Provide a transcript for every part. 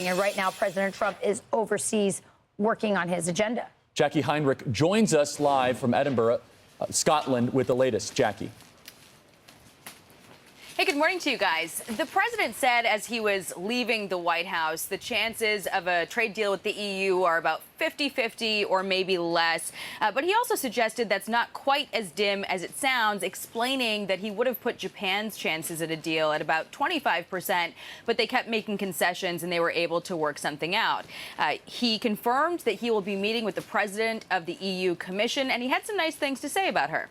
And right now, President Trump is overseas working on his agenda. Jacqui Heinrich joins us live from Edinburgh, Scotland, with the latest. Jacqui. Hey, good morning to you guys. The president said as he was leaving the White House, the chances of a trade deal with the EU are about 50-50 or maybe less. But he also suggested that's not quite as dim as it sounds, explaining that he would have put Japan's chances at a deal at about 25%, but they kept making concessions and they were able to work something out. He confirmed that he will be meeting with the president of the EU Commission, and he had some nice things to say about her.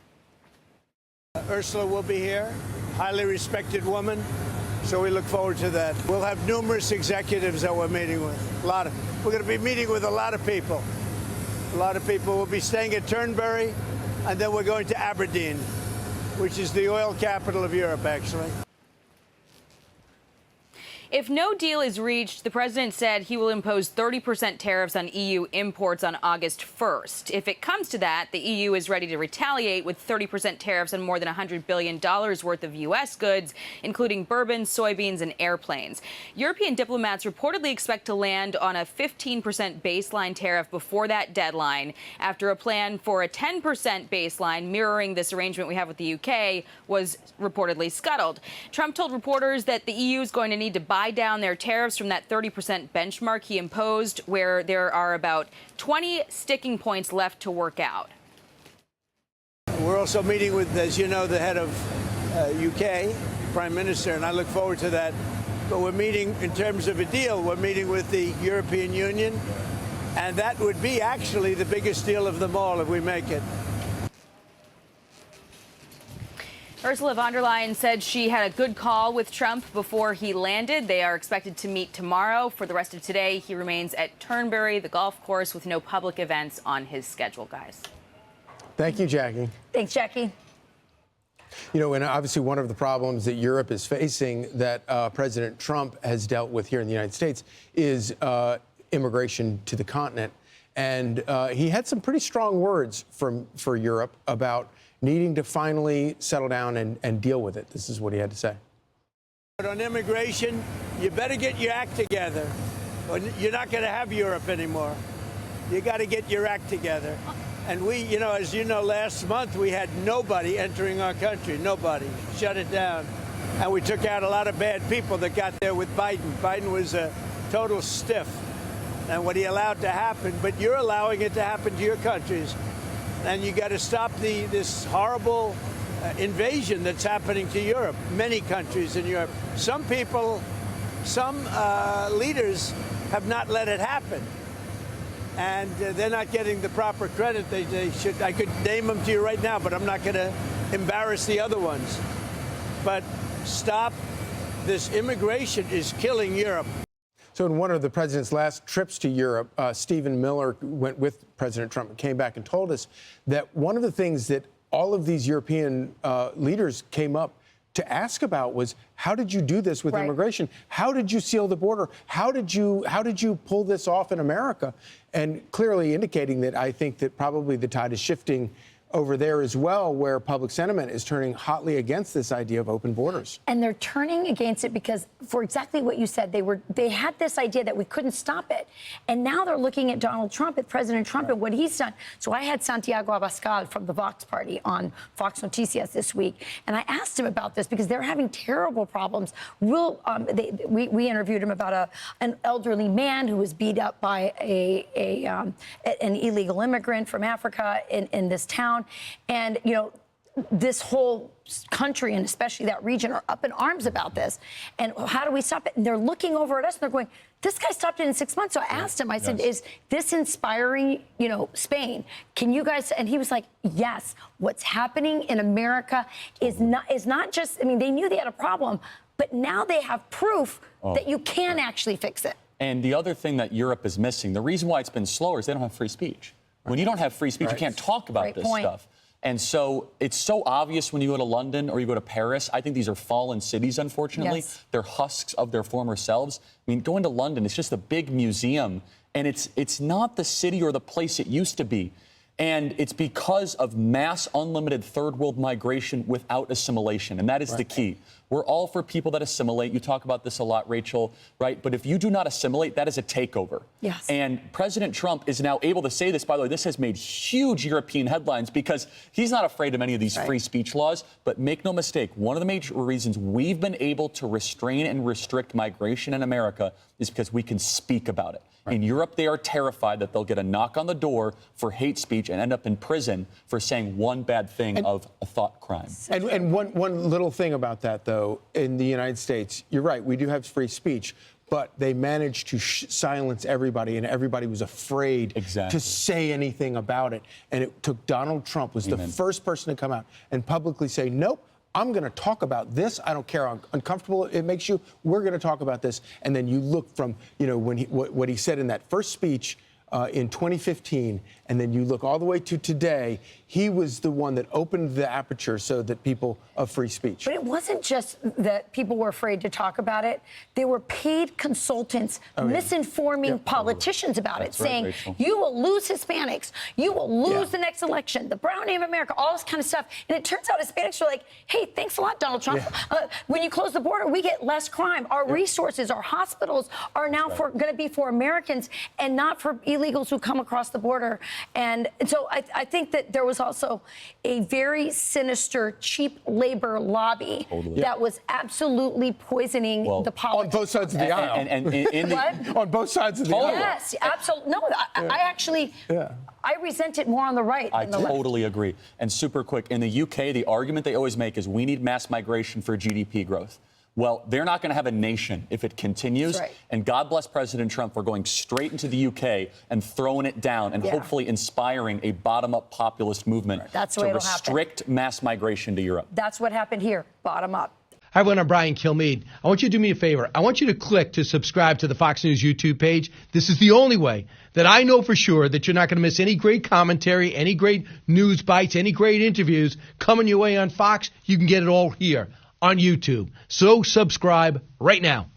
Ursula will be here. Highly respected woman, so we look forward to that. We'll have numerous executives that we're meeting with. We're going to be meeting with a lot of people. A lot of people will be staying at Turnberry, and then we're going to Aberdeen, which is the oil capital of Europe, actually. If no deal is reached, the president said he will impose 30% tariffs on EU imports on August 1st. If it comes to that, the EU is ready to retaliate with 30% tariffs on more than $100 billion worth of U.S. goods, including bourbon, soybeans, and airplanes. European diplomats reportedly expect to land on a 15% baseline tariff before that deadline, after a plan for a 10% baseline mirroring this arrangement we have with the UK was reportedly scuttled. Trump told reporters that the EU is going to need to buy down their tariffs from that 30% benchmark he imposed, where there are about 20 sticking points left to work out. We're also meeting with, as you know, the head of UK, Prime Minister, and I look forward to that. But we're meeting, in terms of a deal, we're meeting with the European Union, and that would be actually the biggest deal of them all if we make it. Ursula von der Leyen said she had a good call with Trump before he landed. They are expected to meet tomorrow. For the rest of today, he remains at Turnberry, the golf course, with no public events on his schedule, guys. Thank you, Jacqui. Thanks, Jacqui. You know, and obviously one of the problems that Europe is facing that President Trump has dealt with here in the United States is immigration to the continent. And he had some pretty strong words for Europe about needing to finally settle down and deal with it. This is what he had to say. But on immigration, you better get your act together. You're not going to have Europe anymore. You got to get your act together. And we, you know, as you know, last month we had nobody entering our country. Nobody. Shut it down. And we took out a lot of bad people that got there with Biden. Biden was a total stiff. And what he allowed to happen, but you're allowing it to happen to your countries. And you got to stop this horrible invasion that's happening to Europe, many countries in Europe. Some people, some leaders have not let it happen. And they're not getting the proper credit they should. I could name them to you right now, but I'm not going to embarrass the other ones. But stop. This immigration is killing Europe. So in one of the president's last trips to Europe, Stephen Miller went with President Trump and came back and told us that one of the things that all of these European leaders came up to ask about was, how did you do this with immigration? How did you seal the border? How did you pull this off in America? And clearly indicating that I think that probably the tide is shifting over there as well, where public sentiment is turning hotly against this idea of open borders. And they're turning against it because, for exactly what you said, they had this idea that we couldn't stop it. And now they're looking at Donald Trump, at President Trump, and what he's done. So I had Santiago Abascal from the Vox Party on Fox Noticias this week, and I asked him about this because they're having terrible problems. We interviewed him about an elderly man who was beat up by an illegal immigrant from Africa in this town. And, you know, this whole country, and especially that region, are up in arms about this. And how do we stop it? And they're looking over at us and they're going, this guy stopped it in 6 months. So I asked him, I said, is this inspiring, you know, Spain? Can you guys? And he was like, yes, what's happening in America is not just, I mean, they knew they had a problem, but now they have proof that you can actually fix it. And the other thing that Europe is missing, the reason why it's been slower is they don't have free speech. When you don't have free speech, you can't talk about this stuff. And so it's so obvious when you go to London or you go to Paris. I think these are fallen cities, unfortunately. Yes. They're husks of their former selves. I mean, going to London, it's just a big museum, and it's not the city or the place it used to be. And it's because of mass unlimited third world migration without assimilation. And that is the key. We're all for people that assimilate. You talk about this a lot, Rachel, right? But if you do not assimilate, that is a takeover. Yes. And President Trump is now able to say this. By the way, this has made huge European headlines because he's not afraid of any of these free speech laws. But make no mistake, one of the major reasons we've been able to restrain and restrict migration in America is because we can speak about it. In Europe, they are terrified that they'll get a knock on the door for hate speech and end up in prison for saying one bad thing of a thought crime. And one little thing about that, though, in the United States, you're right, we do have free speech, but they managed to silence everybody, and everybody was afraid to say anything about it. And it took Donald Trump was the first person to come out and publicly say, nope, I'm going to talk about this. I don't care how uncomfortable it makes you. We're going to talk about this. And then you look from, when what he said in that first speech in 2015, and then you look all the way to today, he was the one that opened the aperture so that people of free speech. But it wasn't just that people were afraid to talk about it. They were paid consultants misinforming politicians about it, saying, Rachel. you will lose Hispanics, you will lose the next election, the brown name of America, all this kind of stuff. And it turns out Hispanics are like, hey, thanks a lot, Donald Trump. When you close the border, we get less crime. Our resources, our hospitals are now going to be for Americans and not for illegals who come across the border. And so I think that there was also a very sinister, cheap labor lobby that was absolutely poisoning the politics. On both sides of the aisle. And in on both sides of the aisle. Yes, absolutely. No, I actually, I resent it more on the right than the left. I totally agree. And super quick, in the UK, the argument they always make is we need mass migration for GDP growth. Well, they're not going to have a nation if it continues. That's right. And God bless President Trump for going straight into the UK and throwing it down and hopefully inspiring a bottom-up populist movement That's the way to it'll happen. restrict mass migration to Europe. That's what happened here, bottom up. Hi, everyone. I'm Brian Kilmeade. I want you to do me a favor. I want you to click to subscribe to the Fox News YouTube page. This is the only way that I know for sure that you're not going to miss any great commentary, any great news bites, any great interviews coming your way on Fox. You can get it all here on YouTube. So subscribe right now.